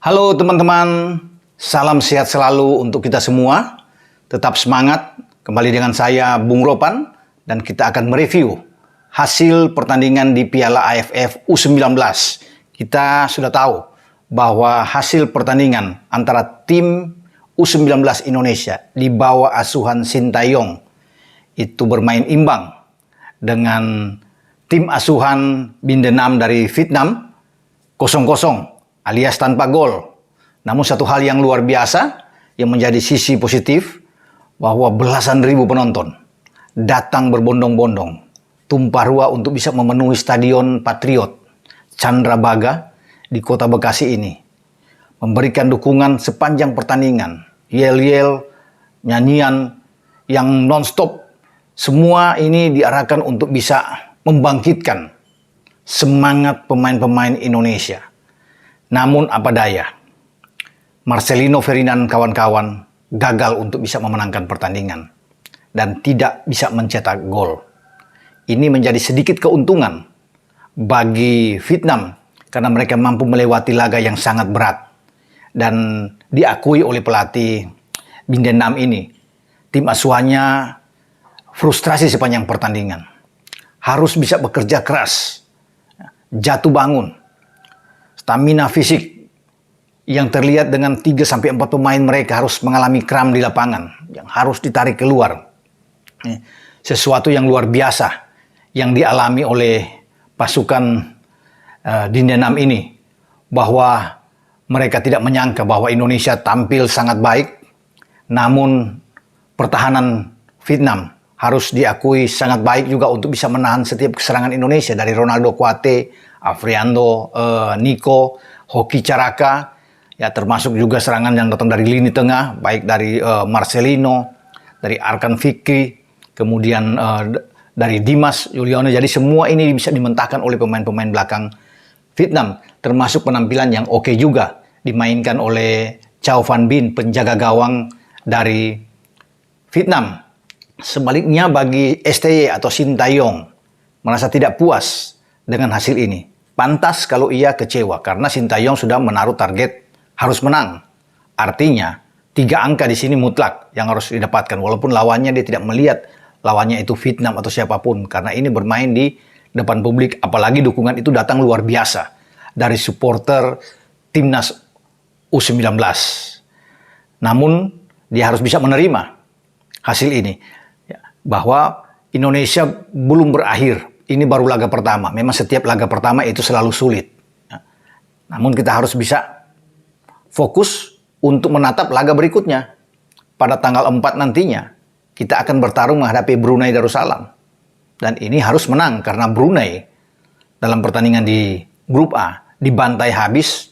Halo teman-teman, salam sehat selalu untuk kita semua. Tetap semangat, kembali dengan saya Bung Ropan dan kita akan mereview hasil pertandingan di Piala AFF U19. Kita sudah tahu bahwa hasil pertandingan antara tim U19 Indonesia di bawah asuhan Sintayong itu bermain imbang dengan tim asuhan Bindenam dari Vietnam 0-0 alias tanpa gol. Namun satu hal yang luar biasa yang menjadi sisi positif bahwa belasan ribu penonton datang berbondong-bondong tumpah ruah untuk bisa memenuhi Stadion Patriot Candrabaga di Kota Bekasi ini. Memberikan dukungan sepanjang pertandingan. Yel-yel, nyanyian yang non-stop. Semua ini diarahkan untuk bisa membangkitkan semangat pemain-pemain Indonesia. Namun apa daya, Marcelino Ferdinand kawan-kawan gagal untuk bisa memenangkan pertandingan dan tidak bisa mencetak gol. Ini menjadi sedikit keuntungan bagi Vietnam karena mereka mampu melewati laga yang sangat berat. Dan diakui oleh pelatih Bindenam ini, tim asuhannya frustrasi sepanjang pertandingan. Harus bisa bekerja keras, jatuh bangun. Stamina fisik yang terlihat dengan 3-4 pemain mereka harus mengalami kram di lapangan yang harus ditarik keluar. Sesuatu yang luar biasa yang dialami oleh pasukan Bindenam ini, bahwa mereka tidak menyangka bahwa Indonesia tampil sangat baik, namun pertahanan Vietnam harus diakui sangat baik juga untuk bisa menahan setiap serangan Indonesia dari Ronaldo Kuate, Afriando, Nico, Hoki Caraka, ya termasuk juga serangan yang datang dari lini tengah, baik dari Marcelino, dari Arkan Fikri, kemudian dari Dimas Yuliano. Jadi semua ini bisa dimentahkan oleh pemain-pemain belakang Vietnam, termasuk penampilan yang oke juga dimainkan oleh Chow Van Bin, penjaga gawang dari Vietnam. Sebaliknya bagi STY atau Sintayong merasa tidak puas dengan hasil ini. Pantas kalau ia kecewa karena Sintayong sudah menaruh target harus menang. Artinya 3 angka di sini mutlak yang harus didapatkan, walaupun lawannya dia tidak melihat lawannya itu Vietnam atau siapapun, karena ini bermain di depan publik, apalagi dukungan itu datang luar biasa dari supporter timnas U19. Namun dia harus bisa menerima hasil ini, bahwa Indonesia belum berakhir. Ini baru laga pertama. Memang setiap laga pertama itu selalu sulit. Namun kita harus bisa fokus untuk menatap laga berikutnya. Pada tanggal 4 nantinya, kita akan bertarung menghadapi Brunei Darussalam. Dan ini harus menang karena Brunei dalam pertandingan di grup A dibantai habis,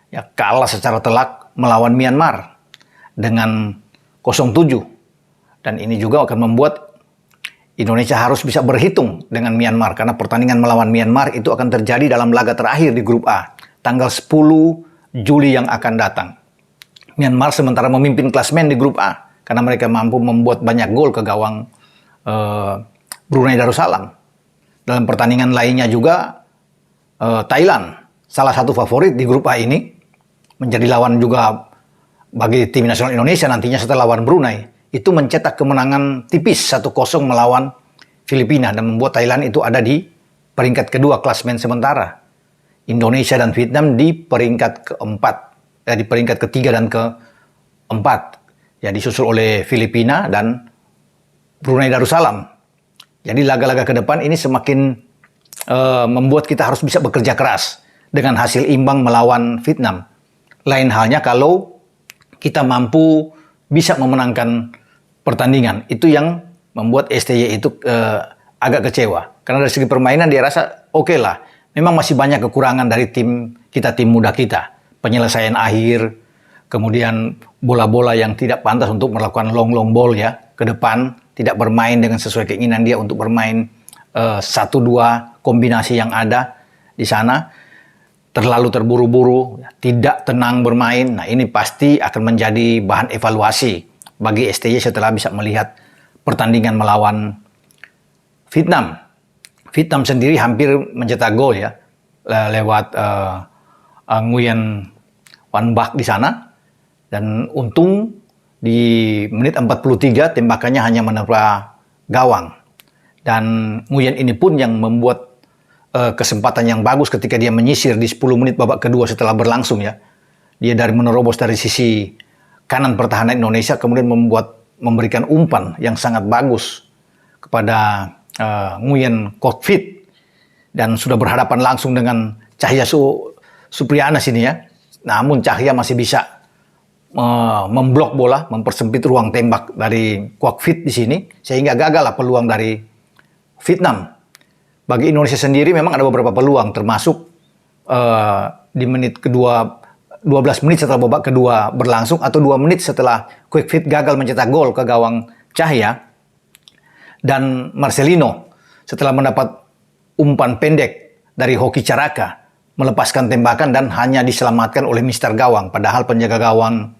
ya kalah secara telak melawan Myanmar dengan 0-7. Dan ini juga akan membuat Indonesia harus bisa berhitung dengan Myanmar, karena pertandingan melawan Myanmar itu akan terjadi dalam laga terakhir di grup A, tanggal 10 Juli yang akan datang. Myanmar sementara memimpin klasmen di grup A, karena mereka mampu membuat banyak gol ke gawang Brunei Darussalam. Dalam pertandingan lainnya juga, Thailand, salah satu favorit di grup A ini, menjadi lawan juga bagi tim nasional Indonesia nantinya setelah lawan Brunei. Itu mencetak kemenangan tipis 1-0 melawan Filipina dan membuat Thailand itu ada di peringkat kedua klasmen sementara. Indonesia dan Vietnam di peringkat keempat, di peringkat ketiga dan keempat. Ya, disusul oleh Filipina dan Brunei Darussalam. Jadi laga-laga ke depan ini semakin membuat kita harus bisa bekerja keras dengan hasil imbang melawan Vietnam. Lain halnya kalau kita mampu bisa memenangkan pertandingan. Itu yang membuat STY itu agak kecewa. Karena dari segi permainan dia rasa oke lah. Memang masih banyak kekurangan dari tim kita, tim muda kita. Penyelesaian akhir, kemudian bola-bola yang tidak pantas untuk melakukan long ball ya ke depan, tidak bermain dengan sesuai keinginan dia untuk bermain 1-2 kombinasi yang ada di sana. Terlalu terburu-buru, tidak tenang bermain. Nah ini pasti akan menjadi bahan evaluasi bagi STY setelah bisa melihat pertandingan melawan Vietnam. Vietnam sendiri hampir mencetak gol ya lewat Nguyen one back di sana. Dan untung di menit 43 tembakannya hanya menerpa gawang. Dan Nguyen ini pun yang membuat kesempatan yang bagus ketika dia menyisir di 10 menit babak kedua setelah berlangsung ya. Dia menerobos dari sisi kanan pertahanan Indonesia, kemudian memberikan umpan yang sangat bagus kepada Nguyen Kok Fit, dan sudah berhadapan langsung dengan Cahya Supriana sini ya. Namun Cahya masih bisa memblok bola, mempersempit ruang tembak dari Kwok Fit di sini, sehingga gagallah peluang dari Vietnam. Bagi Indonesia sendiri memang ada beberapa peluang, termasuk di menit kedua, 12 menit setelah babak kedua berlangsung, atau 2 menit setelah Kwok Fit gagal mencetak gol ke gawang Cahya, dan Marcelino setelah mendapat umpan pendek dari Hoki Caraka melepaskan tembakan dan hanya diselamatkan oleh Mister Gawang. Padahal penjaga gawang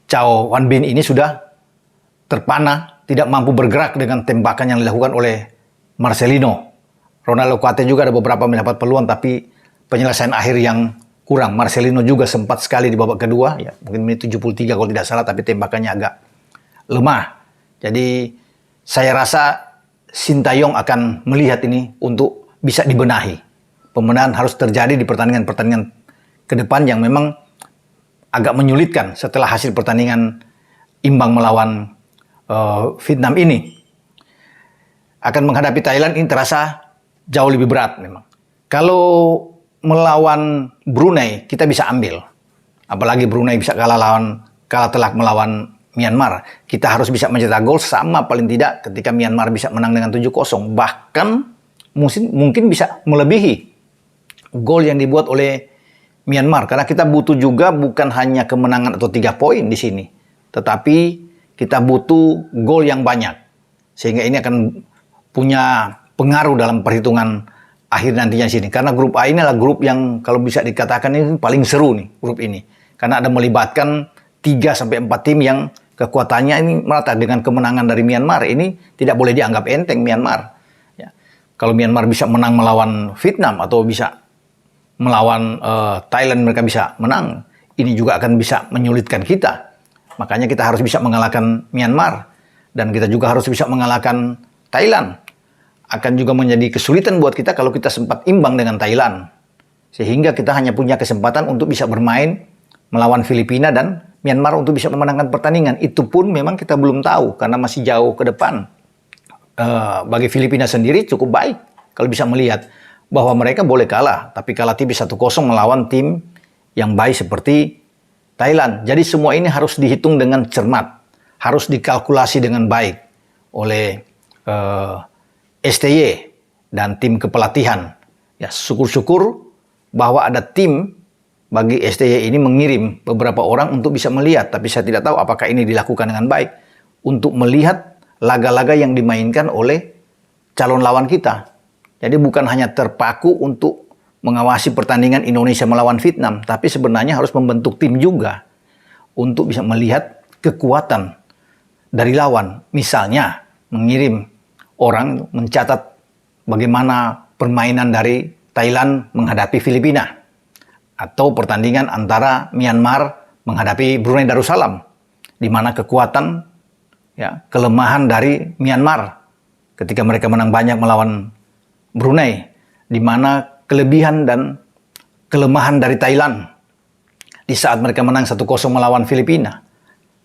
Chow Wan Bin ini sudah terpana, tidak mampu bergerak dengan tembakan yang dilakukan oleh Marcelino. Ronaldo Kuate juga ada beberapa mendapat peluang, tapi penyelesaian akhir yang kurang. Marcelino juga sempat sekali di babak kedua, ya mungkin menit 73 kalau tidak salah, tapi tembakannya agak lemah. Jadi saya rasa Sintayong akan melihat ini untuk bisa dibenahi. Pembenahan harus terjadi di pertandingan-pertandingan ke depan yang memang agak menyulitkan setelah hasil pertandingan imbang melawan Vietnam ini. Akan menghadapi Thailand ini terasa jauh lebih berat memang. Kalau melawan Brunei kita bisa ambil. Apalagi Brunei bisa kalah telak melawan Myanmar. Kita harus bisa mencetak gol sama paling tidak ketika Myanmar bisa menang dengan 7-0. Bahkan mungkin bisa melebihi gol yang dibuat oleh Myanmar. Karena kita butuh juga bukan hanya kemenangan atau 3 poin di sini. Tetapi kita butuh gol yang banyak. Sehingga ini akan punya pengaruh dalam perhitungan akhir nantinya sini. Karena grup A ini adalah grup yang kalau bisa dikatakan ini paling seru nih grup ini. Karena ada melibatkan 3-4 tim yang kekuatannya ini merata. Dengan kemenangan dari Myanmar ini tidak boleh dianggap enteng Myanmar. Ya. Kalau Myanmar bisa menang melawan Vietnam atau bisa melawan Thailand, mereka bisa menang, ini juga akan bisa menyulitkan kita. Makanya kita harus bisa mengalahkan Myanmar, dan kita juga harus bisa mengalahkan Thailand. Akan juga menjadi kesulitan buat kita kalau kita sempat imbang dengan Thailand, sehingga kita hanya punya kesempatan untuk bisa bermain melawan Filipina dan Myanmar untuk bisa memenangkan pertandingan. Itu pun memang kita belum tahu karena masih jauh ke depan. Bagi Filipina sendiri cukup baik kalau bisa melihat bahwa mereka boleh kalah, tapi kalah tipis 1-0 melawan tim yang baik seperti Thailand. Jadi semua ini harus dihitung dengan cermat, harus dikalkulasi dengan baik oleh STY dan tim kepelatihan. Ya, syukur-syukur bahwa ada tim bagi STY ini mengirim beberapa orang untuk bisa melihat, tapi saya tidak tahu apakah ini dilakukan dengan baik untuk melihat laga-laga yang dimainkan oleh calon lawan kita. Jadi bukan hanya terpaku untuk mengawasi pertandingan Indonesia melawan Vietnam, tapi sebenarnya harus membentuk tim juga untuk bisa melihat kekuatan dari lawan. Misalnya mengirim orang mencatat bagaimana permainan dari Thailand menghadapi Filipina, atau pertandingan antara Myanmar menghadapi Brunei Darussalam, di mana kekuatan, ya, kelemahan dari Myanmar ketika mereka menang banyak melawan Brunei, di mana kelebihan dan kelemahan dari Thailand di saat mereka menang 1-0 melawan Filipina,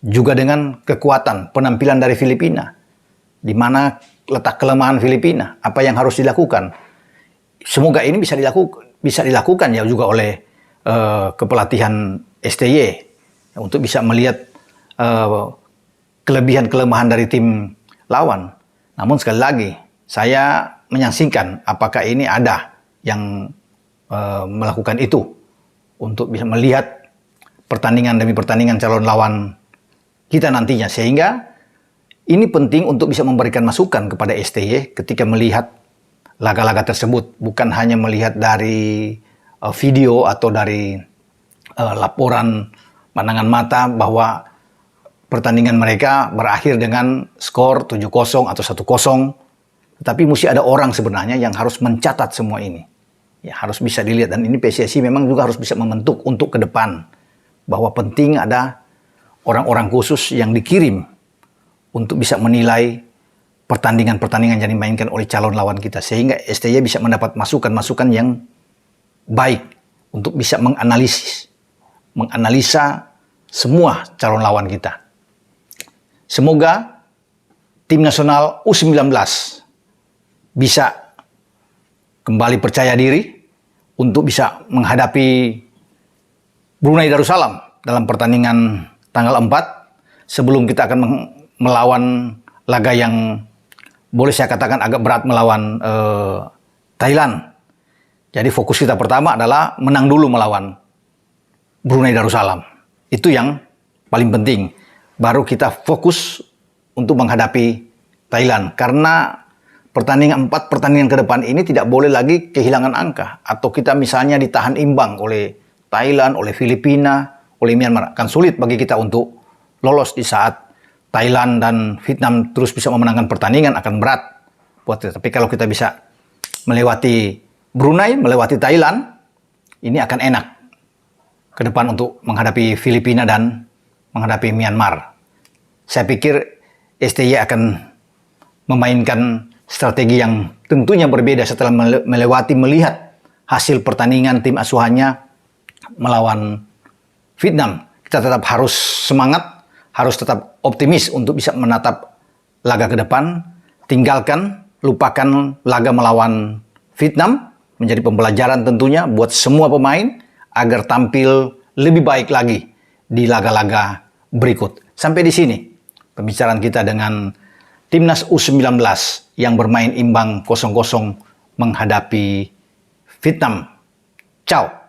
juga dengan kekuatan penampilan dari Filipina, di mana letak kelemahan Filipina, apa yang harus dilakukan. Semoga ini bisa dilakukan ya juga oleh kepelatihan STY untuk bisa melihat kelebihan-kelemahan dari tim lawan. Namun sekali lagi, saya menyaksikan apakah ini ada yang melakukan itu untuk bisa melihat pertandingan demi pertandingan calon lawan kita nantinya. Sehingga ini penting untuk bisa memberikan masukan kepada STY ketika melihat laga-laga tersebut. Bukan hanya melihat dari video atau dari laporan pandangan mata bahwa pertandingan mereka berakhir dengan skor 7-0 atau 1-0. Tetapi mesti ada orang sebenarnya yang harus mencatat semua ini. Ya, harus bisa dilihat, dan ini PSSI memang juga harus bisa membentuk untuk ke depan bahwa penting ada orang-orang khusus yang dikirim untuk bisa menilai pertandingan-pertandingan yang dimainkan oleh calon lawan kita, sehingga STY bisa mendapat masukan-masukan yang baik untuk bisa menganalisa semua calon lawan kita. Semoga tim nasional U19 bisa kembali percaya diri untuk bisa menghadapi Brunei Darussalam dalam pertandingan tanggal 4 sebelum kita akan melawan laga yang boleh saya katakan agak berat melawan Thailand. Jadi fokus kita pertama adalah menang dulu melawan Brunei Darussalam. Itu yang paling penting. Baru kita fokus untuk menghadapi Thailand. Karena 4 pertandingan ke depan ini tidak boleh lagi kehilangan angka. Atau kita misalnya ditahan imbang oleh Thailand, oleh Filipina, oleh Myanmar. Kan sulit bagi kita untuk lolos di saat Thailand dan Vietnam terus bisa memenangkan pertandingan, akan berat buat kita. Tapi kalau kita bisa melewati Brunei, melewati Thailand, ini akan enak ke depan untuk menghadapi Filipina dan menghadapi Myanmar. Saya pikir STY akan memainkan strategi yang tentunya berbeda setelah melihat hasil pertandingan tim asuhannya melawan Vietnam. Kita tetap harus semangat, harus tetap optimis untuk bisa menatap laga ke depan. Lupakan laga melawan Vietnam, menjadi pembelajaran tentunya buat semua pemain agar tampil lebih baik lagi di laga-laga berikut. Sampai di sini pembicaraan kita dengan Timnas U19 yang bermain imbang 0-0 menghadapi Vietnam. Ciao.